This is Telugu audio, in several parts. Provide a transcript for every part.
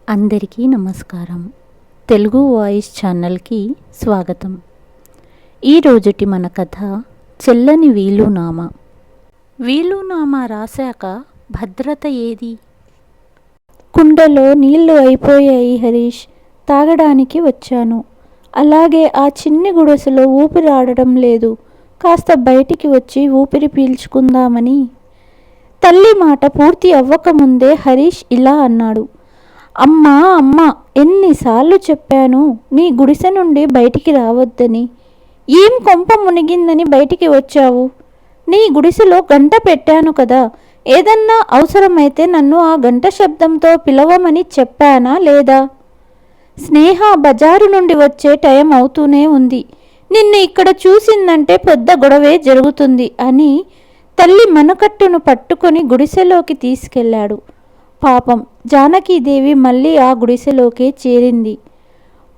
అందరికీ నమస్కారం. తెలుగు వాయిస్ ఛానల్కి స్వాగతం. ఈరోజుటి మన కథ చెల్లని వీలునామా. వీలునామా రాశాక భద్రత ఏది? కుండలో నీళ్లు అయిపోయాయి హరీష్. తాగడానికి వచ్చాను. అలాగే ఆ చిన్ని గుడిసెలో ఊపిరి ఆడడం లేదు. కాస్త బయటికి వచ్చి ఊపిరి పీల్చుకుందామని. తల్లి మాట పూర్తి అవ్వకముందే హరీష్ ఇలా అన్నాడు. అమ్మా అమ్మా, ఎన్నిసార్లు చెప్పాను నీ గుడిసె నుండి బయటికి రావద్దని. ఏం కొంప మునిగిందని బయటికి వచ్చావు? నీ గుడిసెలో గంట పెట్టాను కదా. ఏదన్నా అవసరమైతే నన్ను ఆ గంట శబ్దంతో పిలవమని చెప్పానా లేదా? స్నేహ బజారు నుండి వచ్చే టైం అవుతూనే ఉంది. నిన్ను ఇక్కడ చూసిందంటే పెద్ద గొడవే జరుగుతుంది అని తల్లి మనకట్టును పట్టుకొని గుడిసెలోకి తీసుకెళ్లాడు. పాపం జానకీదేవి మళ్ళీ ఆ గుడిసెలోకే చేరింది.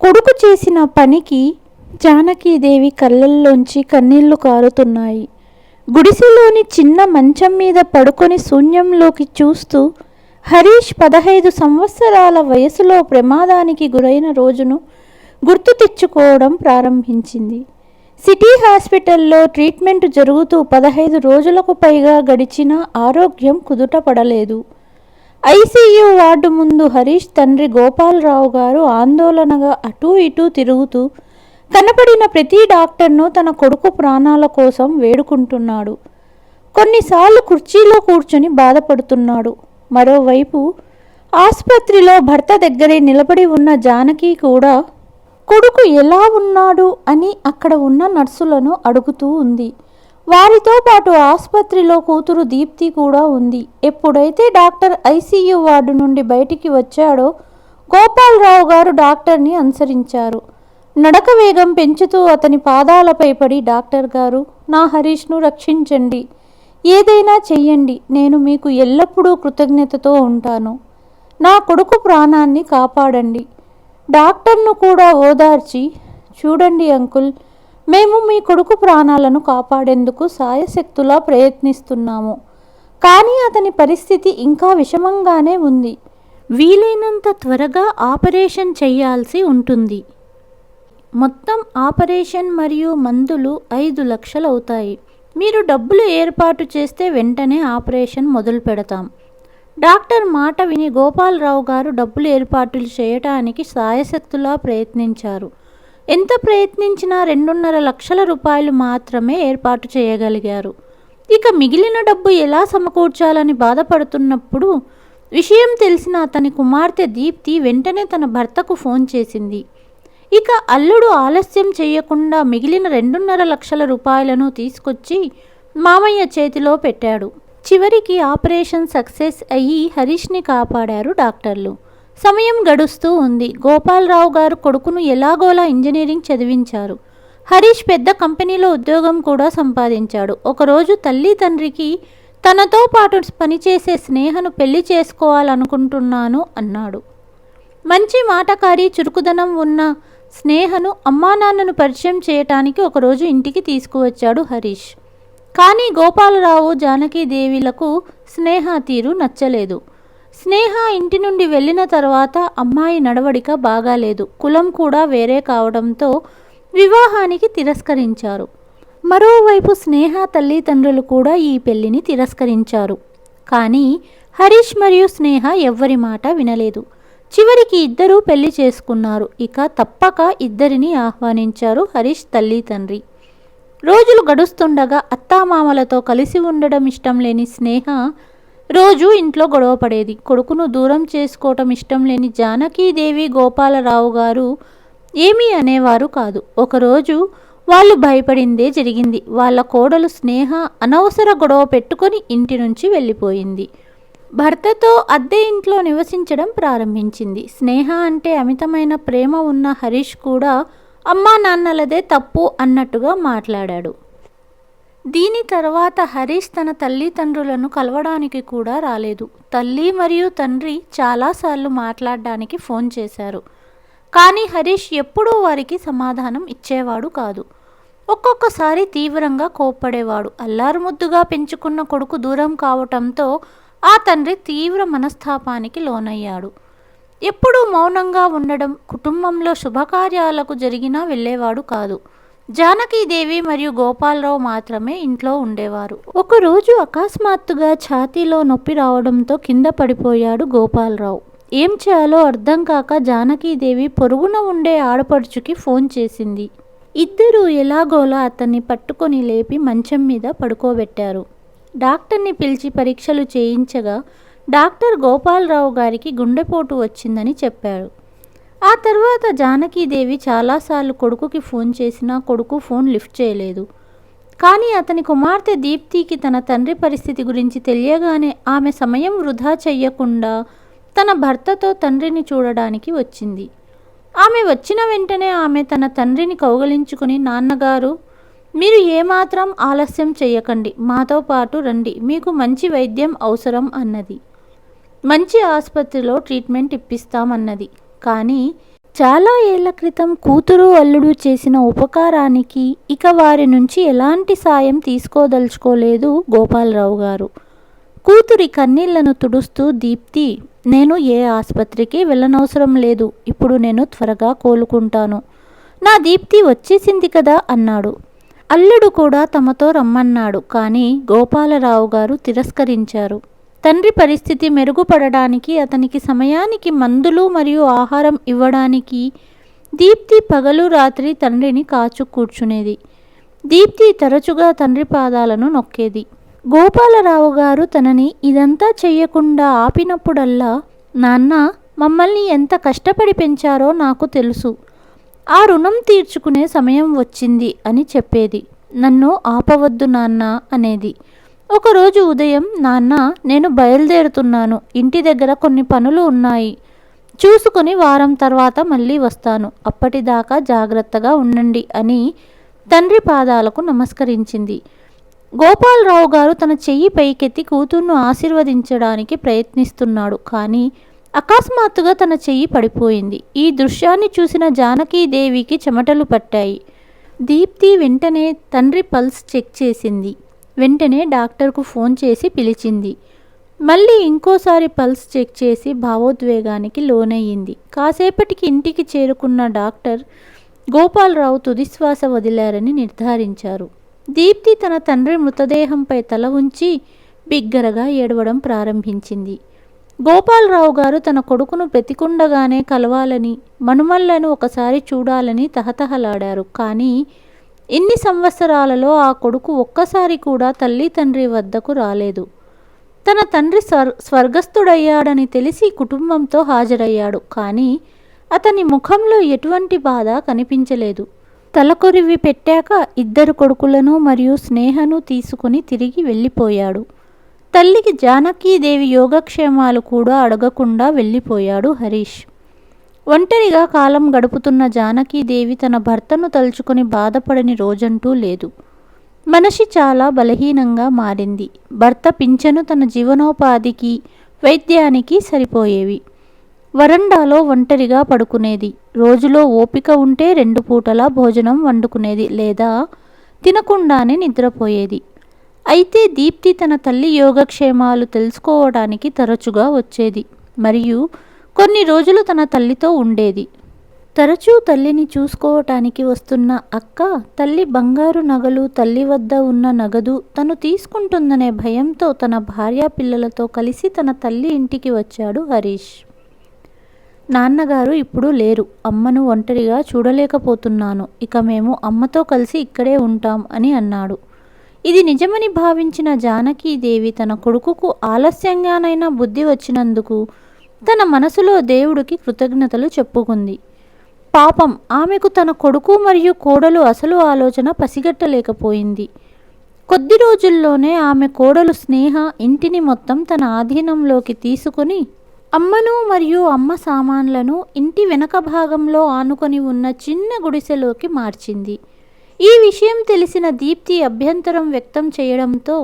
కొడుకు చేసిన పనికి జానకీదేవి కళ్ళల్లోంచి కన్నీళ్లు కారుతున్నాయి. గుడిసెలోని చిన్న మంచం మీద పడుకొని శూన్యంలోకి చూస్తూ హరీష్ 15 సంవత్సరాల వయసులో ప్రమాదానికి గురైన రోజును గుర్తు తెచ్చుకోవడం ప్రారంభించింది. సిటీ హాస్పిటల్లో ట్రీట్మెంట్ జరుగుతూ 15 రోజులకు పైగా గడిచినా ఆరోగ్యం కుదుటపడలేదు. ఐసీయూ వార్డు ముందు హరీష్ తండ్రి గోపాలరావు గారు ఆందోళనగా అటూ ఇటూ తిరుగుతూ కనపడిన ప్రతి డాక్టర్ను తన కొడుకు ప్రాణాల కోసం వేడుకుంటున్నాడు. కొన్నిసార్లు కుర్చీలో కూర్చొని బాధపడుతున్నాడు. మరోవైపు ఆసుపత్రిలో భర్త దగ్గరే నిలబడి ఉన్న జానకి కూడా కొడుకు ఎలా ఉన్నాడు అని అక్కడ ఉన్న నర్సులను అడుగుతూ ఉంది. వారితో పాటు ఆసుపత్రిలో కూతురు దీప్తి కూడా ఉంది. ఎప్పుడైతే డాక్టర్ ఐసీయూ వార్డు నుండి బయటికి వచ్చాడో గోపాలరావు గారు డాక్టర్ని అనుసరించారు. నడక వేగం పెంచుతూ అతని పాదాలపై పడి, డాక్టర్ గారు, నా హరీష్ను రక్షించండి. ఏదైనా చెయ్యండి. నేను మీకు ఎల్లప్పుడూ కృతజ్ఞతతో ఉంటాను. నా కొడుకు ప్రాణాన్ని కాపాడండి. డాక్టర్ను కూడా ఓదార్చి, చూడండి అంకుల్, మేము మీ కొడుకు ప్రాణాలను కాపాడేందుకు సాయశక్తులా ప్రయత్నిస్తున్నాము. కానీ అతని పరిస్థితి ఇంకా విషమంగానే ఉంది. వీలైనంత త్వరగా ఆపరేషన్ చేయాల్సి ఉంటుంది. మొత్తం ఆపరేషన్ మరియు మందులు 5 లక్షలు అవుతాయి. మీరు డబ్బులు ఏర్పాటు చేస్తే వెంటనే ఆపరేషన్ మొదలు పెడతాం. డాక్టర్ మాట విని గోపాలరావు గారు డబ్బులు ఏర్పాట్లు చేయటానికి సాయశక్తులా ప్రయత్నించారు. ఎంత ప్రయత్నించినా 2.5 లక్షల రూపాయలు మాత్రమే ఏర్పాటు చేయగలిగారు. ఇక మిగిలిన డబ్బు ఎలా సమకూర్చాలని బాధపడుతున్నప్పుడు విషయం తెలిసిన అతని కుమార్తె దీప్తి వెంటనే తన భర్తకు ఫోన్ చేసింది. ఇక అల్లుడు ఆలస్యం చేయకుండా మిగిలిన 2.5 లక్షల రూపాయలను తీసుకొచ్చి మామయ్య చేతిలో పెట్టాడు. చివరికి ఆపరేషన్ సక్సెస్ అయ్యి హరీష్ని కాపాడారు డాక్టర్లు. సమయం గడుస్తూ ఉంది. గోపాలరావు గారు కొడుకును ఎలాగోలా ఇంజనీరింగ్ చదివించారు. హరీష్ పెద్ద కంపెనీలో ఉద్యోగం కూడా సంపాదించాడు. ఒకరోజు తల్లి తండ్రికి తనతో పాటు పనిచేసే స్నేహను పెళ్లి చేసుకోవాలనుకుంటున్నాను అన్నాడు. మంచి మాటకారి, చురుకుదనం ఉన్న స్నేహను అమ్మానాన్నను పరిచయం చేయటానికి ఒకరోజు ఇంటికి తీసుకువచ్చాడు హరీష్. కానీ గోపాలరావు, జానకీదేవిలకు స్నేహ తీరు నచ్చలేదు. స్నేహ ఇంటి నుండి వెళ్ళిన తర్వాత అమ్మాయి నడవడిక బాగాలేదు. కులం కూడా వేరే కావడంతో వివాహానికి తిరస్కరించారు. మరోవైపు స్నేహ తల్లిదండ్రులు కూడా ఈ పెళ్లిని తిరస్కరించారు. కానీ హరీష్ మరియు స్నేహ ఎవ్వరి మాట వినలేదు. చివరికి ఇద్దరూ పెళ్లి చేసుకున్నారు. ఇక తప్పక ఇద్దరిని ఆహ్వానించారు హరీష్ తల్లి తండ్రి. రోజులు గడుస్తుండగా అత్తామామలతో కలిసి ఉండడం ఇష్టం లేని స్నేహ రోజు ఇంట్లో గొడవ పడేది. కొడుకును దూరం చేసుకోవటం ఇష్టం లేని జానకీదేవి, గోపాలరావు గారు ఏమీ అనేవారు కాదు. ఒకరోజు వాళ్ళు భయపడిందే జరిగింది. వాళ్ళ కోడలు స్నేహ అనవసర గొడవ పెట్టుకొని ఇంటి నుంచి వెళ్ళిపోయింది. భర్తతో అద్దె ఇంట్లో నివసించడం ప్రారంభించింది. స్నేహ అంటే అమితమైన ప్రేమ ఉన్న హరీష్ కూడా అమ్మా నాన్నలదే తప్పు అన్నట్టుగా మాట్లాడాడు. దీని తర్వాత హరీష్ తన తల్లిదండ్రులను కలవడానికి కూడా రాలేదు. తల్లి మరియు తండ్రి చాలాసార్లు మాట్లాడడానికి ఫోన్ చేశారు. కానీ హరీష్ ఎప్పుడూ వారికి సమాధానం ఇచ్చేవాడు కాదు. ఒక్కొక్కసారి తీవ్రంగా కోప్పడేవాడు. అల్లారుముద్దుగా పెంచుకున్న కొడుకు దూరం కావటంతో ఆ తండ్రి తీవ్ర మనస్తాపానికి లోనయ్యాడు. ఎప్పుడూ మౌనంగా ఉండడం, కుటుంబంలో శుభకార్యాలకు జరిగినా వెళ్ళేవాడు కాదు. జానకీదేవి మరియు గోపాలరావు మాత్రమే ఇంట్లో ఉండేవారు. ఒకరోజు అకస్మాత్తుగా ఛాతీలో నొప్పి రావడంతో కింద పడిపోయాడు గోపాలరావు. ఏం చేయాలో అర్థం కాక జానకీదేవి పొరుగున ఉండే ఆడపడుచుకి ఫోన్ చేసింది. ఇద్దరూ ఎలాగోలా అతన్ని పట్టుకొని లేపి మంచం మీద పడుకోబెట్టారు. డాక్టర్ని పిలిచి పరీక్షలు చేయించగా డాక్టర్ గోపాలరావు గారికి గుండెపోటు వచ్చిందని చెప్పారు. ఆ తర్వాత జానకీదేవి చాలాసార్లు కొడుకుకి ఫోన్ చేసినా కొడుకు ఫోన్ లిఫ్ట్ చేయలేదు. కానీ అతని కుమార్తె దీప్తికి తన తండ్రి పరిస్థితి గురించి తెలియగానే ఆమె సమయం వృధా చెయ్యకుండా తన భర్తతో తండ్రిని చూడడానికి వచ్చింది. ఆమె వచ్చిన వెంటనే ఆమె తన తండ్రిని కౌగలించుకుని, నాన్నగారు, మీరు ఏమాత్రం ఆలస్యం చెయ్యకండి, మాతో పాటు రండి, మీకు మంచి వైద్యం అవసరం అన్నది. మంచి ఆసుపత్రిలో ట్రీట్మెంట్ ఇప్పిస్తామన్నది. కానీ చాలా ఏళ్ల క్రితం కూతురు అల్లుడు చేసిన ఉపకారానికి ఇక వారి నుంచి ఎలాంటి సాయం తీసుకోదలుచుకోలేదు గోపాలరావు గారు. కూతురి కన్నీళ్లను తుడుస్తూ, దీప్తి, నేను ఏ ఆసుపత్రికి వెళ్ళనవసరం లేదు, ఇప్పుడు నేను త్వరగా కోలుకుంటాను, నా దీప్తి వచ్చేసింది కదా అన్నాడు. అల్లుడు కూడా తమతో రమ్మన్నాడు. కానీ గోపాలరావు గారు తిరస్కరించారు. తండ్రి పరిస్థితి మెరుగుపడడానికి, అతనికి సమయానికి మందులు మరియు ఆహారం ఇవ్వడానికి దీప్తి పగలు రాత్రి తండ్రిని కాచు కూర్చునేది. దీప్తి తరచుగా తండ్రి పాదాలను నొక్కేది. గోపాలరావు గారు తనని ఇదంతా చెయ్యకుండా ఆపినప్పుడల్లా, నాన్న, మమ్మల్ని ఎంత కష్టపడి పెంచారో నాకు తెలుసు, ఆ రుణం తీర్చుకునే సమయం వచ్చింది అని చెప్పేది. నన్ను ఆపవద్దు నాన్న అనేది. ఒకరోజు ఉదయం, నాన్న, నేను బయలుదేరుతున్నాను, ఇంటి దగ్గర కొన్ని పనులు ఉన్నాయి, చూసుకుని వారం తర్వాత మళ్ళీ వస్తాను, అప్పటిదాకా జాగ్రత్తగా ఉండండి అని తండ్రి పాదాలకు నమస్కరించింది. గోపాలరావు గారు తన చెయ్యి పైకెత్తి కూతుర్ను ఆశీర్వదించడానికి ప్రయత్నిస్తున్నాడు. కానీ అకస్మాత్తుగా తన చెయ్యి పడిపోయింది. ఈ దృశ్యాన్ని చూసిన జానకీదేవికి చెమటలు పట్టాయి. దీప్తి వెంటనే తండ్రి పల్స్ చెక్ చేసింది. వెంటనే డాక్టర్కు ఫోన్ చేసి పిలిచింది. మళ్ళీ ఇంకోసారి పల్స్ చెక్ చేసి భావోద్వేగానికి లోనయ్యింది. కాసేపటికి ఇంటికి చేరుకున్న డాక్టర్ గోపాలరావు తుదిశ్వాస వదిలారని నిర్ధారించారు. దీప్తి తన తండ్రి మృతదేహంపై తల ఉంచి బిగ్గరగా ఏడవడం ప్రారంభించింది. గోపాలరావు గారు తన కొడుకును బ్రతికుండగానే కలవాలని, మనుమళ్లను ఒకసారి చూడాలని తహతహలాడారు. కానీ ఇన్ని సంవత్సరాలలో ఆ కొడుకు ఒక్కసారి కూడా తల్లి తండ్రి వద్దకు రాలేదు. తన తండ్రి స్వర్గస్థుడయ్యాడని తెలిసి కుటుంబంతో హాజరయ్యాడు. కానీ అతని ముఖంలో ఎటువంటి బాధ కనిపించలేదు. తలకొరివి పెట్టాక ఇద్దరు కొడుకులను మరియు స్నేహను తీసుకుని తిరిగి వెళ్ళిపోయాడు. తల్లికి జానకీదేవి యోగక్షేమాలు కూడా అడగకుండా వెళ్ళిపోయాడు హరీష్. ఒంటరిగా కాలం గడుపుతున్న జానకీదేవి తన భర్తను తలుచుకుని బాధపడని రోజంటూ లేదు. మనిషి చాలా బలహీనంగా మారింది. భర్త పింఛను తన జీవనోపాధికి, వైద్యానికి సరిపోయేవి. వరండాలో ఒంటరిగా పడుకునేది. రోజులో ఓపిక ఉంటే 2 పూటలా భోజనం వండుకునేది, లేదా తినకుండానే నిద్రపోయేది. అయితే దీప్తి తన తల్లి యోగక్షేమాలు తెలుసుకోవడానికి తరచుగా వచ్చేది మరియు కొన్ని రోజులు తన తల్లితో ఉండేది. తరచూ తల్లిని చూసుకోవటానికి వస్తున్న అక్క, తల్లి బంగారు నగలు, తల్లి వద్ద ఉన్న నగదు తను తీసుకుంటుందనే భయంతో తన భార్యా పిల్లలతో కలిసి తన తల్లి ఇంటికి వచ్చాడు హరీష్. నాన్నగారు ఇప్పుడు లేరు, అమ్మను ఒంటరిగా చూడలేకపోతున్నాను, ఇక మేము అమ్మతో కలిసి ఇక్కడే ఉంటాం అని అన్నాడు. ఇది నిజమని భావించిన జానకీదేవి తన కొడుకుకు ఆలస్యంగానైనా బుద్ధి వచ్చినందుకు తన మనసులో దేవుడికి కృతజ్ఞతలు చెప్పుకుంది. పాపం, ఆమెకు తన కొడుకు మరియు కోడలు అసలు ఆలోచన పసిగట్టలేకపోయింది. కొద్ది రోజుల్లోనే ఆమె కోడలు స్నేహ ఇంటిని మొత్తం తన ఆధీనంలోకి తీసుకుని అమ్మను మరియు అమ్మ సామాన్లను ఇంటి వెనక భాగంలో ఆనుకొని ఉన్న చిన్న గుడిసెలోకి మార్చింది. ఈ విషయం తెలిసిన దీప్తి అభ్యంతరం వ్యక్తం చేయడంతో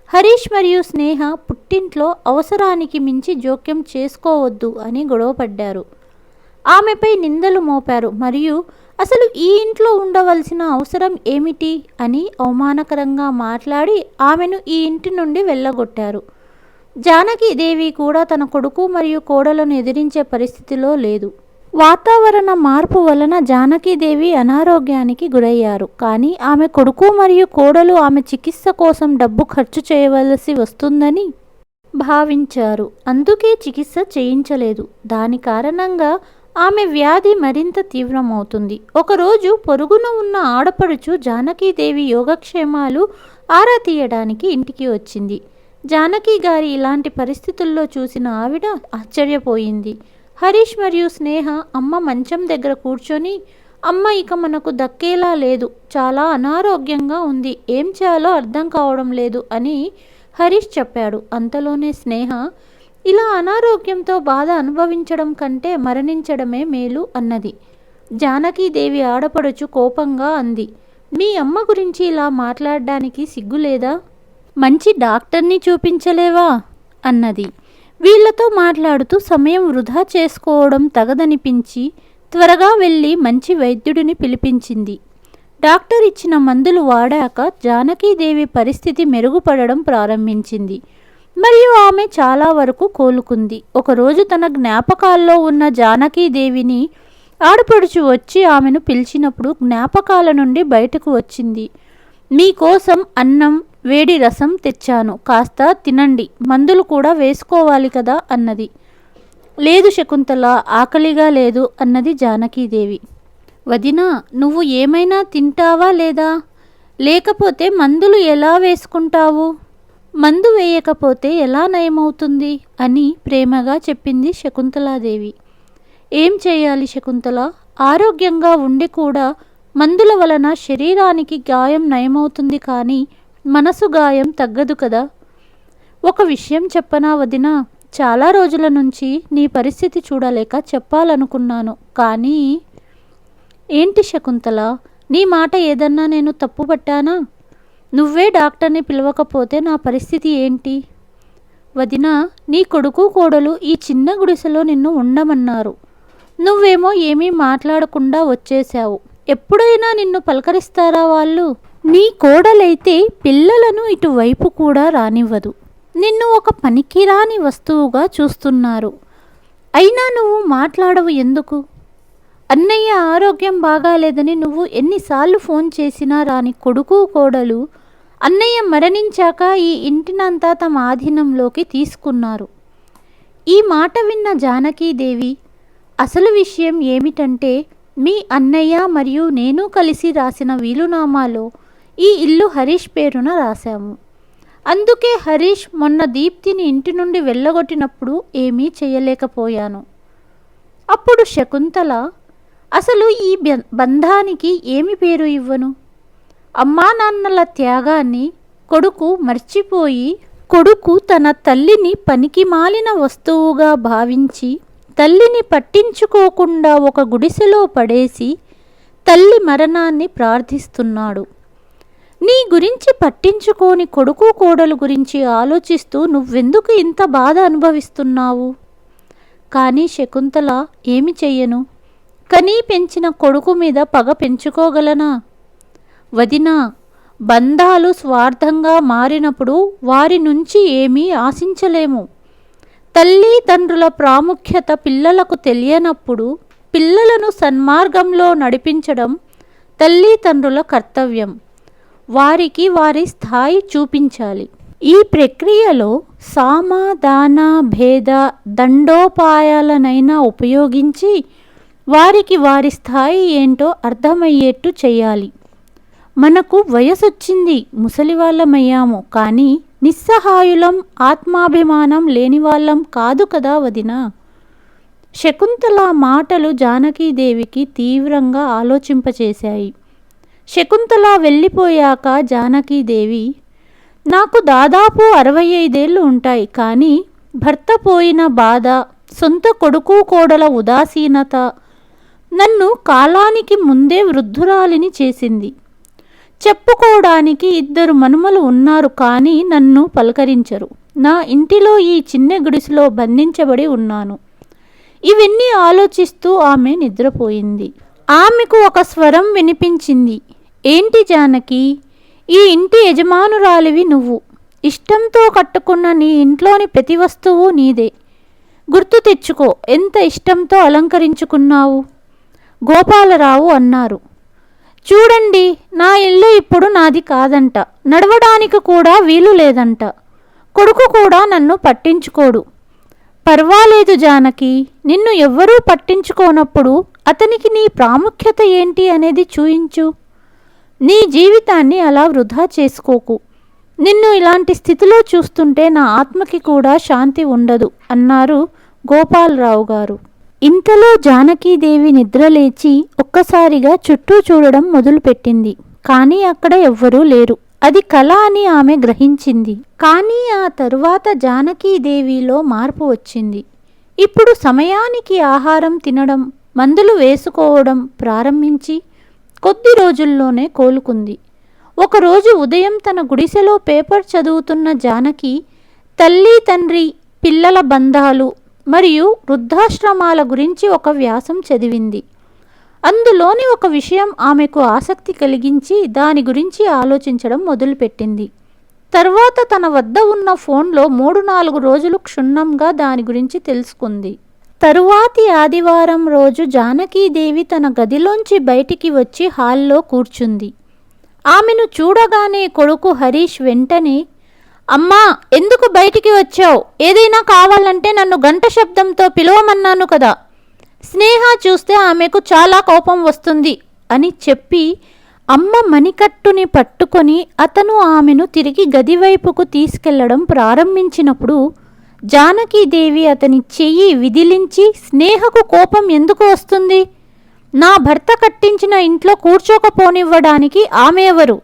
హరీష్ మరియు స్నేహ పుట్టింట్లో అవసరానికి మించి జోక్యం చేసుకోవద్దు అని గొడవపడ్డారు. ఆమెపై నిందలు మోపారు మరియు అసలు ఈ ఇంట్లో ఉండవలసిన అవసరం ఏమిటి అని అవమానకరంగా మాట్లాడి ఆమెను ఈ ఇంటి నుండి వెళ్ళగొట్టారు. జానకీదేవి కూడా తన కొడుకు మరియు కోడలను ఎదిరించే పరిస్థితిలో లేదు. వాతావరణ మార్పు వలన జానకీదేవి అనారోగ్యానికి గురయ్యారు. కానీ ఆమె కొడుకు మరియు కోడలు ఆమె చికిత్స కోసం డబ్బు ఖర్చు చేయవలసి వస్తుందని భావించారు. అందుకే చికిత్స చేయించలేదు. దాని కారణంగా ఆమె వ్యాధి మరింత తీవ్రమవుతుంది. ఒకరోజు పొరుగున ఉన్న ఆడపడుచు జానకీదేవి యోగక్షేమాలు ఆరా తీయడానికి ఇంటికి వచ్చింది. జానకి గారి ఇలాంటి పరిస్థితుల్లో చూసిన ఆవిడ ఆశ్చర్యపోయింది. హరీష్ మరియు స్నేహ అమ్మ మంచం దగ్గర కూర్చొని, అమ్మ ఇక మనకు దక్కేలా లేదు, చాలా అనారోగ్యంగా ఉంది, ఏం చేయాలో అర్థం కావడం లేదు అని హరీష్ చెప్పాడు. అంతలోనే స్నేహ, ఇలా అనారోగ్యంతో బాధ అనుభవించడం కంటే మరణించడమే మేలు అన్నది. జానకీదేవి ఆడపడుచు కోపంగా అంది, మీ అమ్మ గురించి ఇలా మాట్లాడడానికి సిగ్గులేదా? మంచి డాక్టర్ని చూపించలేవా అన్నది. వీళ్లతో మాట్లాడుతూ సమయం వృధా చేసుకోవడం తగదనిపించి త్వరగా వెళ్ళి మంచి వైద్యుడిని పిలిపించింది. డాక్టర్ ఇచ్చిన మందులు వాడాక జానకీదేవి పరిస్థితి మెరుగుపడడం ప్రారంభించింది మరియు ఆమె చాలా వరకు కోలుకుంది. ఒకరోజు తన జ్ఞాపకాల్లో ఉన్న జానకీదేవిని ఆడపడుచు వచ్చి ఆమెను పిలిచినప్పుడు జ్ఞాపకాల నుండి బయటకు వచ్చింది. మీకోసం అన్నం వేడి రసం తెచ్చాను, కాస్త తినండి, మందులు కూడా వేసుకోవాలి కదా అన్నది. లేదు శకుంతల, ఆకలిగా లేదు అన్నది జానకీదేవి. వదినా, నువ్వు ఏమైనా తింటావా లేదా? లేకపోతే మందులు ఎలా వేసుకుంటావు? మందు వేయకపోతే ఎలా నయమవుతుంది అని ప్రేమగా చెప్పింది శకుంతలాదేవి. ఏం చేయాలి శకుంతల? ఆరోగ్యంగా ఉండి కూడా మందుల వలన శరీరానికి గాయం నయమవుతుంది కానీ మనసు గాయం తగ్గదు కదా. ఒక విషయం చెప్పనా వదినా? చాలా రోజుల నుంచి నీ పరిస్థితి చూడలేక చెప్పాలనుకున్నాను కానీ. ఏంటి శకుంతల, నీ మాట ఏదన్నా నేను తప్పు పట్టానా? నువ్వే డాక్టర్ని పిలవకపోతే నా పరిస్థితి ఏంటి? వదినా, నీ కొడుకు కోడలు ఈ చిన్న గుడిసెలో నిన్ను ఉండమన్నారు. నువ్వేమో ఏమీ మాట్లాడకుండా వచ్చేశావు. ఎప్పుడైనా నిన్ను పలకరిస్తారా వాళ్ళు? నీ కోడలైతే పిల్లలను ఇటువైపు కూడా రానివ్వదు. నిన్ను ఒక పనికిరాని వస్తువుగా చూస్తున్నారు. అయినా నువ్వు మాట్లాడవు ఎందుకు? అన్నయ్య ఆరోగ్యం బాగాలేదని నువ్వు ఎన్నిసార్లు ఫోన్ చేసినా రాని కొడుకు కోడలు అన్నయ్య మరణించాక ఈ ఇంటినంతా తమ ఆధీనంలోకి తీసుకున్నారు. ఈ మాట విన్న జానకీదేవి, అసలు విషయం ఏమిటంటే మీ అన్నయ్య మరియు నేను కలిసి రాసిన వీలునామాలో ఈ ఇల్లు హరీష్ పేరున రాశాము. అందుకే హరీష్ మొన్న దీప్తిని ఇంటి నుండి వెళ్ళగొట్టినప్పుడు ఏమీ చేయలేకపోయాను. అప్పుడు శకుంతల, అసలు ఈ బంధానికి ఏమి పేరు ఇవ్వను? అమ్మా నాన్నల త్యాగాన్ని కొడుకు మర్చిపోయి, కొడుకు తన తల్లిని పనికి మాలిన వస్తువుగా భావించి తల్లిని పట్టించుకోకుండా ఒక గుడిసెలో పడేసి తల్లి మరణాన్ని ప్రార్థిస్తున్నాడు. నీ గురించి పట్టించుకోని కొడుకు కోడలు గురించి ఆలోచిస్తూ నువ్వెందుకు ఇంత బాధ అనుభవిస్తున్నావు? కానీ శకుంతల, ఏమి చెయ్యను? కనీ పెంచిన కొడుకు మీద పగ పెంచుకోగలనా? వదినా, బంధాలు స్వార్థంగా మారినప్పుడు వారి నుంచి ఏమీ ఆశించలేము. తల్లి తండ్రుల ప్రాముఖ్యత పిల్లలకు తెలియనప్పుడు పిల్లలను సన్మార్గంలో నడిపించడం తల్లిదండ్రుల కర్తవ్యం. వారికి వారి స్థాయి చూపించాలి. ఈ ప్రక్రియలో సామ దాన భేద దండోపాయాలనైనా ఉపయోగించి వారికి వారి స్థాయి ఏంటో అర్థమయ్యేట్టు చేయాలి. మనకు వయసొచ్చింది, ముసలివాళ్ళమయ్యాము, కానీ నిస్సహాయులం, ఆత్మాభిమానం లేని వాళ్ళం కాదు కదా వదినా. శకుంతల మాటలు జానకీదేవికి తీవ్రంగా ఆలోచింపచేశాయి. శకుంతల వెళ్ళిపోయాక జానకీదేవి, నాకు దాదాపు 65 ఏళ్ళు ఉంటాయి, కానీ భర్త పోయిన బాధ, సొంత కొడుకు కోడల ఉదాసీనత నన్ను కాలానికి ముందే వృద్ధురాలిని చేసింది. చెప్పుకోవడానికి 2 మనుమలు ఉన్నారు, కానీ నన్ను పలకరించరు. నా ఇంటిలో ఈ చిన్న గుడిసెలో బంధించబడి ఉన్నాను. ఇవన్నీ ఆలోచిస్తూ ఆమె నిద్రపోయింది. ఆమెకు ఒక స్వరం వినిపించింది. ఏంటి జానకి, ఈ ఇంటి యజమానురాలివి నువ్వు, ఇష్టంతో కట్టుకున్న నీ ఇంట్లోని ప్రతి వస్తువు నీదే. గుర్తు తెచ్చుకో, ఎంత ఇష్టంతో అలంకరించుకున్నావు. గోపాలరావు అన్నారు. చూడండి, నా ఇల్లు ఇప్పుడు నాది కాదంట. నడవడానికి కూడా వీలు లేదంట. కొడుకు కూడా నన్ను పట్టించుకోడు. పర్వాలేదు జానకి, నిన్ను ఎవ్వరూ పట్టించుకోనప్పుడు అతనికి నీ ప్రాముఖ్యత ఏంటి అనేది చూయించు. నీ జీవితాన్ని అలా వృధా చేసుకోకు. నిన్ను ఇలాంటి స్థితిలో చూస్తుంటే నా ఆత్మకి కూడా శాంతి ఉండదు అన్నారు గోపాలరావు గారు. ఇంతలో జానకీదేవి నిద్రలేచి ఒక్కసారిగా చుట్టూ చూడడం మొదలుపెట్టింది. కానీ అక్కడ ఎవ్వరూ లేరు. అది కళ అని ఆమె గ్రహించింది. కానీ ఆ తరువాత జానకీదేవిలో మార్పు వచ్చింది. ఇప్పుడు సమయానికి ఆహారం తినడం, మందులు వేసుకోవడం ప్రారంభించి కొద్ది రోజుల్లోనే కోలుకుంది. ఒకరోజు ఉదయం తన గుడిసెలో పేపర్ చదువుతున్న జానకి తల్లి, తండ్రి, పిల్లల బంధాలు మరియు వృద్ధాశ్రమాల గురించి ఒక వ్యాసం చదివింది. అందులోని ఒక విషయం ఆమెకు ఆసక్తి కలిగించి దాని గురించి ఆలోచించడం మొదలుపెట్టింది. తర్వాత తన వద్ద ఉన్న ఫోన్లో 3-4 రోజులు క్షుణ్ణంగా దాని గురించి తెలుసుకుంది. తరువాతి ఆదివారం రోజు జానకీదేవి తన గదిలోంచి బయటికి వచ్చి హాల్లో కూర్చుంది. ఆమెను చూడగానే కొడుకు హరీష్ వెంటనే, అమ్మా, ఎందుకు బయటికి వచ్చావు? ఏదైనా కావాలంటే నన్ను గంట శబ్దంతో పిలవమన్నాను కదా. స్నేహ చూస్తే ఆమెకు చాలా కోపం వస్తుంది అని చెప్పి అమ్మ మణికట్టుని పట్టుకొని అతను ఆమెను తిరిగి గదివైపుకు తీసుకెళ్లడం ప్రారంభించినప్పుడు జానకీదేవి అతని చెయ్యి విదిలించి, స్నేహకు కోపం ఎందుకు వస్తుంది? నా భర్త కట్టించిన ఇంట్లో కూర్చోకపోనివ్వడానికి ఆమె ఎవరు?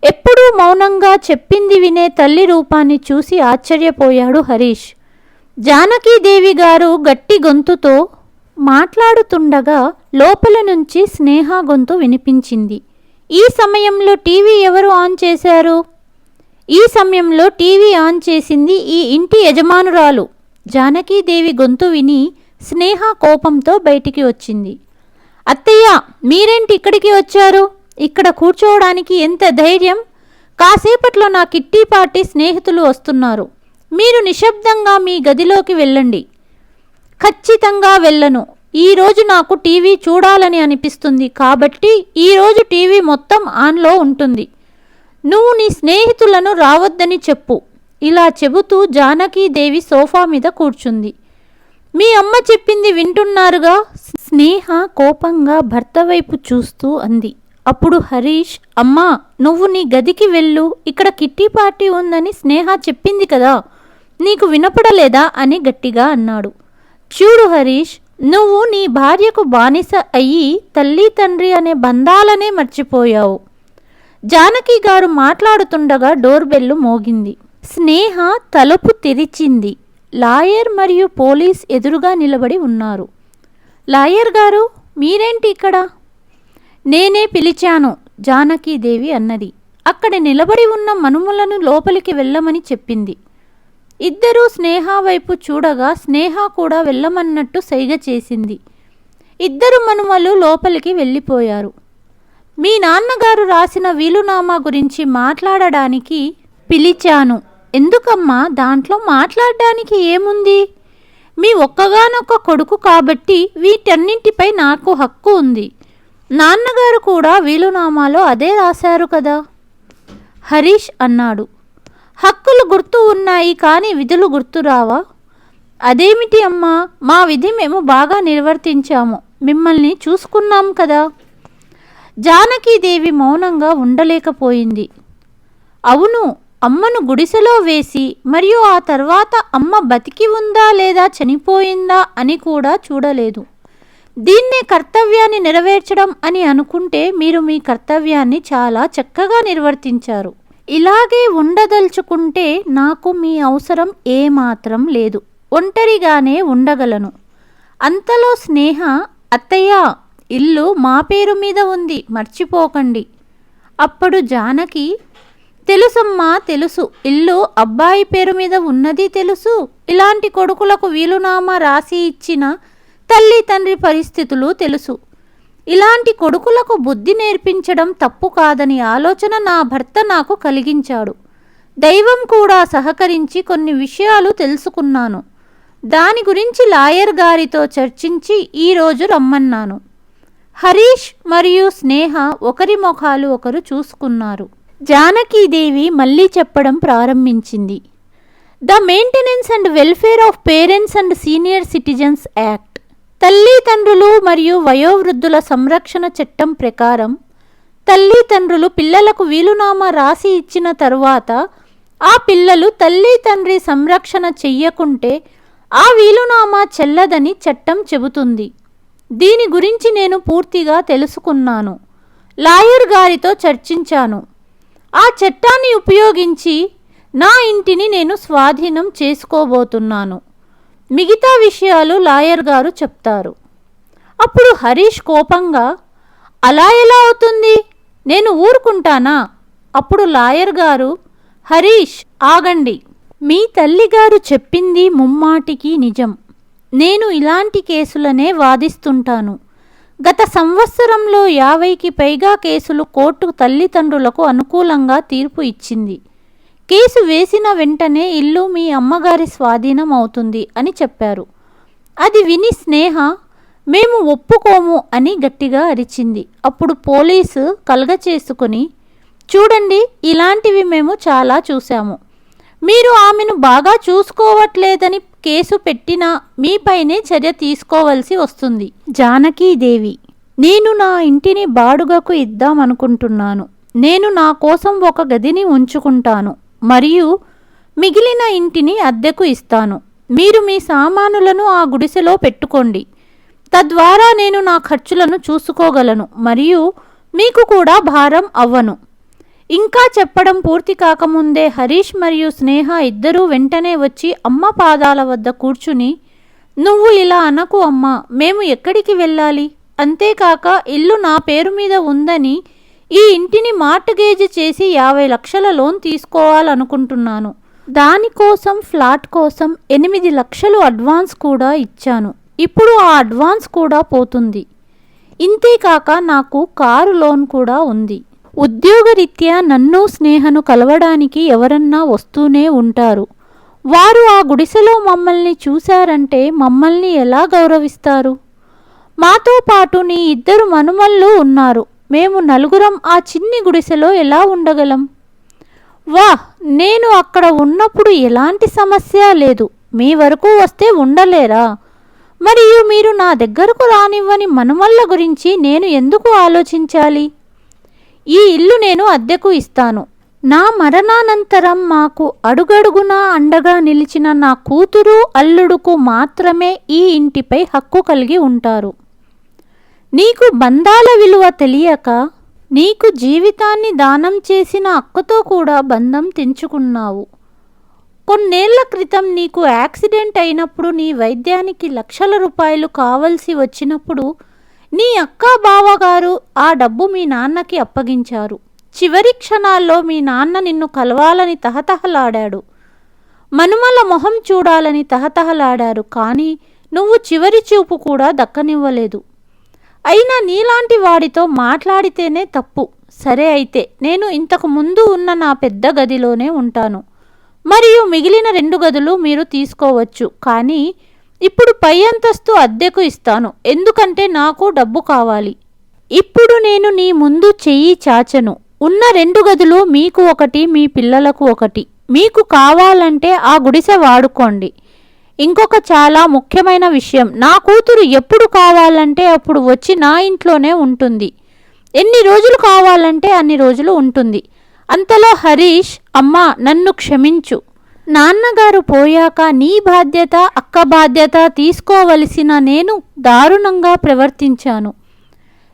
ఎప్పుడూ మౌనంగా చెప్పింది వినే తల్లి రూపాన్ని చూసి ఆశ్చర్యపోయాడు హరీష్. జానకీదేవి గారు గట్టి గొంతుతో మాట్లాడుతుండగా లోపల నుంచి స్నేహ గొంతు వినిపించింది. ఈ సమయంలో టీవీ ఎవరు ఆన్ చేశారు? ఈ సమయంలో టీవీ ఆన్ చేసింది ఈ ఇంటి యజమానురాలు. జానకీదేవి గొంతు విని స్నేహ కోపంతో బయటికి వచ్చింది. అత్తయ్య, మీరేంటి ఇక్కడికి వచ్చారు? ఇక్కడ కూర్చోవడానికి ఎంత ధైర్యం? కాసేపట్లో నా కిట్టి పార్టీ స్నేహితులు వస్తున్నారు. మీరు నిశ్శబ్దంగా మీ గదిలోకి వెళ్ళండి. ఖచ్చితంగా వెళ్ళను. ఈరోజు నాకు టీవీ చూడాలని అనిపిస్తుంది కాబట్టి ఈరోజు టీవీ మొత్తం ఆన్లో ఉంటుంది. నువ్వు నీ స్నేహితులను రావద్దని చెప్పు. ఇలా చెబుతూ జానకీదేవి సోఫా మీద కూర్చుంది. మీ అమ్మ చెప్పింది వింటున్నారుగా? స్నేహ కోపంగా భర్త వైపు చూస్తూ అంది. అప్పుడు హరీష్, అమ్మా, నువ్వు నీ గదికి వెళ్ళు. ఇక్కడ కిట్టి పార్టీ ఉందని స్నేహ చెప్పింది కదా, నీకు వినపడలేదా అని గట్టిగా అన్నాడు. చూడు హరీష్, నువ్వు నీ భార్యకు బానిస అయ్యి తల్లి, తండ్రి అనే బంధాలనే మర్చిపోయావు. జానకి గారు మాట్లాడుతుండగా డోర్ బెల్లు మోగింది. స్నేహ తలుపు తెరిచింది. లాయర్ మరియు పోలీస్ ఎదురుగా నిలబడి ఉన్నారు. లాయర్ గారు, మీరేంటి ఇక్కడ? నేనే పిలిచాను, జానకీదేవి అన్నది. అక్కడ నిలబడి ఉన్న మనుమలను లోపలికి వెళ్ళమని చెప్పింది. ఇద్దరూ స్నేహ వైపు చూడగా స్నేహ కూడా వెళ్ళమన్నట్టు సైగ చేసింది. ఇద్దరు మనుమలు లోపలికి వెళ్ళిపోయారు. మీ నాన్నగారు రాసిన వీలునామా గురించి మాట్లాడడానికి పిలిచాను. ఎందుకమ్మా? దాంట్లో మాట్లాడడానికి ఏముంది? మీ ఒక్కగానొక్క కొడుకు కాబట్టి వీటన్నింటిపై నాకు హక్కు ఉంది. నాన్నగారు కూడా వీలునామాలో అదే రాశారు కదా, హరీష్ అన్నాడు. హక్కులు గుర్తు ఉన్నాయి కానీ విధులు గుర్తురావా? అదేమిటి అమ్మా? మా విధి మేము బాగా నిర్వర్తించాము. మిమ్మల్ని చూసుకున్నాం కదా. జానకీదేవి మౌనంగా ఉండలేకపోయింది. అవును, అమ్మను గుడిసెలో వేసి మరియు ఆ తర్వాత అమ్మ బతికి ఉందా లేదా చనిపోయిందా అని కూడా చూడలేదు. దీన్నే కర్తవ్యాన్ని నెరవేర్చడం అని అనుకుంటే మీరు మీ కర్తవ్యాన్ని చాలా చక్కగా నిర్వర్తించారు. ఇలాగే ఉండదలుచుకుంటే నాకు మీ అవసరం ఏమాత్రం లేదు. ఒంటరిగానే ఉండగలను. అంతలో స్నేహ, అత్తయ్య, ఇల్లు మా పేరు మీద ఉంది, మర్చిపోకండి. అప్పుడు జానకి, తెలుసమ్మా, తెలుసు. ఇల్లు అబ్బాయి పేరు మీద ఉన్నది తెలుసు. ఇలాంటి కొడుకులకు వీలునామా రాసి ఇచ్చిన తల్లి, తండ్రి పరిస్థితులు తెలుసు. ఇలాంటి కొడుకులకు బుద్ధి నేర్పించడం తప్పు కాదని ఆలోచన నా భర్త నాకు కలిగించాడు. దైవం కూడా సహకరించి కొన్ని విషయాలు తెలుసుకున్నాను. దాని గురించి లాయర్ గారితో చర్చించి ఈరోజు రమ్మన్నాను. హరీష్ మరియు స్నేహ ఒకరి ముఖాలు ఒకరు చూసుకున్నారు. జానకీదేవి మళ్ళీ చెప్పడం ప్రారంభించింది. The maintenance and welfare of parents and senior citizens act, తల్లిదండ్రులు మరియు వయోవృద్ధుల సంరక్షణ చట్టం ప్రకారం తల్లిదండ్రులు పిల్లలకు వీలునామా రాసి ఇచ్చిన తరువాత ఆ పిల్లలు తల్లి తండ్రి సంరక్షణ చెయ్యకుంటే ఆ వీలునామా చెల్లదని చట్టం చెబుతుంది. దీని గురించి నేను పూర్తిగా తెలుసుకున్నాను. లాయర్ గారితో చర్చించాను. ఆ చట్టాన్ని ఉపయోగించి నా ఇంటిని నేను స్వాధీనం చేసుకోబోతున్నాను. మిగతా విషయాలు లాయర్ గారు చెప్తారు. అప్పుడు హరీష్ కోపంగా, అలా ఎలా అవుతుంది? నేను ఊరుకుంటానా? అప్పుడు లాయర్ గారు, హరీష్ ఆగండి. మీ తల్లిగారు చెప్పింది ముమ్మాటికి నిజం. నేను ఇలాంటి కేసులనే వాదిస్తుంటాను. గత సంవత్సరంలో 50కి పైగా కేసులు కోర్టు తల్లిదండ్రులకు అనుకూలంగా తీర్పు ఇచ్చింది. కేసు వేసిన వెంటనే ఇల్లు మీ అమ్మగారి స్వాధీనం అవుతుంది అని చెప్పారు. అది విని స్నేహ, మేము ఒప్పుకోము అని గట్టిగా అరిచింది. అప్పుడు పోలీసు కలగచేసుకుని, చూడండి, ఇలాంటివి మేము చాలా చూశాము. మీరు ఆమెను బాగా చూసుకోవట్లేదని కేసు పెట్టినా మీపైనే చర్య తీసుకోవలసి వస్తుంది. జానకీదేవి, నేను నా ఇంటిని బాడుగకు ఇద్దామనుకుంటున్నాను. నేను నా కోసం ఒక గదిని ఉంచుకుంటాను మరియు మిగిలిన ఇంటిని అద్దెకు ఇస్తాను. మీరు మీ సామానులను ఆ గుడిసెలో పెట్టుకోండి. తద్వారా నేను నా ఖర్చులను చూసుకోగలను మరియు మీకు కూడా భారం అవ్వను. ఇంకా చెప్పడం పూర్తి కాకముందే హరీష్ మరియు స్నేహ ఇద్దరూ వెంటనే వచ్చి అమ్మ పాదాల వద్ద కూర్చుని, నువ్వు ఇలా అనకు అమ్మా, మేము ఎక్కడికి వెళ్ళాలి? అంతేకాక ఇల్లు నా పేరు మీద ఉందని ఈ ఇంటిని మార్ట్గేజ్ చేసి 50 లక్షల లోన్ తీసుకోవాలనుకుంటున్నాను. దానికోసం ఫ్లాట్ కోసం 8 లక్షలు అడ్వాన్స్ కూడా ఇచ్చాను. ఇప్పుడు ఆ అడ్వాన్స్ కూడా పోతుంది. ఇంతేకాక నాకు కారు లోన్ కూడా ఉంది. ఉద్యోగరీత్యా నన్ను స్నేహను కలవడానికి ఎవరన్నా వస్తూనే ఉంటారు. వారు ఆ గుడిసెలో మమ్మల్ని చూశారంటే మమ్మల్ని ఎలా గౌరవిస్తారు? మాతో పాటు నీ 2 మనుమళ్ళు ఉన్నారు. మేము 4 ఆ చిన్ని గుడిసెలో ఎలా ఉండగలం? వాహ్, నేను అక్కడ ఉన్నప్పుడు ఎలాంటి సమస్య లేదు. మీ వరకు వస్తే ఉండలేరా? మరియు మీరు నా దగ్గరకు రానివ్వని మనుమళ్ళ గురించి నేను ఎందుకు ఆలోచించాలి? ఈ ఇల్లు నేను అద్దెకు ఇస్తాను. నా మరణానంతరం మాకు అడుగడుగునా అండగా నిలిచిన నా కూతురు అల్లుడుకు మాత్రమే ఈ ఇంటిపై హక్కు కలిగి ఉంటారు. నీకు బంధాల విలువ తెలియక నీకు జీవితాన్ని దానం చేసిన అక్కతో కూడా బంధం తెంచుకున్నావు. కొన్నేళ్ల క్రితం నీకు యాక్సిడెంట్ అయినప్పుడు నీ వైద్యానికి లక్షల రూపాయలు కావలసి వచ్చినప్పుడు నీ అక్క బావగారు ఆ డబ్బు మీ నాన్నకి అప్పగించారు. చివరి క్షణాల్లో మీ నాన్న నిన్ను కలవాలని తహతహలాడాడు. మనుమల మొహం చూడాలని తహతహలాడారు. కానీ నువ్వు చివరి చూపు కూడా దక్కనివ్వలేదు. అయినా నీలాంటి వాడితో మాట్లాడితేనే తప్పు. సరే, అయితే నేను ఇంతకు ముందు ఉన్న నా పెద్ద గదిలోనే ఉంటాను మరియు మిగిలిన 2 గదులు మీరు తీసుకోవచ్చు. కానీ ఇప్పుడు పై అంతస్తు అద్దెకు ఇస్తాను, ఎందుకంటే నాకు డబ్బు కావాలి. ఇప్పుడు నేను నీ ముందు చెయ్యి చాచను. ఉన్న 2 గదులు మీకు ఒకటి, మీ పిల్లలకు ఒకటి. మీకు కావాలంటే ఆ గుడిసె వాడుకోండి. ఇంకొక చాలా ముఖ్యమైన విషయం, నా కూతురు ఎప్పుడు కావాలంటే అప్పుడు వచ్చి నా ఇంట్లోనే ఉంటుంది. ఎన్ని రోజులు కావాలంటే అన్ని రోజులు ఉంటుంది. అంతలో హరీష్, అమ్మా నన్ను క్షమించు. నాన్నగారు పోయాక నీ బాధ్యత, అక్క బాధ్యత తీసుకోవలసిన నేను దారుణంగా ప్రవర్తించాను.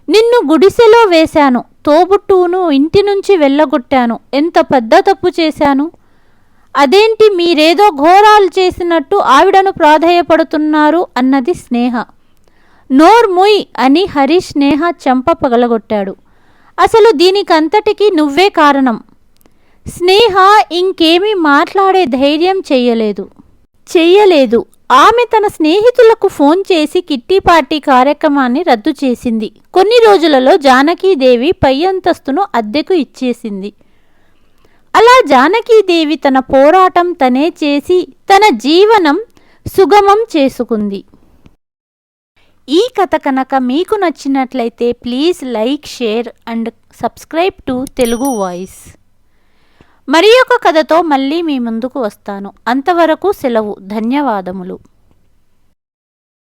నిన్ను గుడిసెలో వేశాను. తోబుట్టువును ఇంటి నుంచి వెళ్ళగొట్టాను. ఎంత పెద్ద తప్పు చేశాను. అదేంటి మీరేదో ఘోరాలు చేసినట్టు ఆవిడను ప్రాధేయపడుతున్నారు అన్నది స్నేహ. నోర్ముయ్ అని హరీష్ స్నేహ చెంప పగలగొట్టాడు. అసలు దీనికంతటికీ నువ్వే కారణం. స్నేహ ఇంకేమీ మాట్లాడే ధైర్యం చెయ్యలేదు. ఆమె తన స్నేహితులకు ఫోన్ చేసి కిట్టి పార్టీ కార్యక్రమాన్ని రద్దు చేసింది. కొన్ని రోజులలో జానకీదేవి పై అంతస్తును అద్దెకు ఇచ్చేసింది. అలా జానకీదేవి తన పోరాటం తనే చేసి తన జీవనం సుగమం చేసుకుంది. ఈ కథ కనుక మీకు నచ్చినట్లయితే please like, share and subscribe to Telugu voice. మరి ఒక కథతో మళ్ళీ మీ ముందుకు వస్తాను. అంతవరకు సెలవు. ధన్యవాదములు.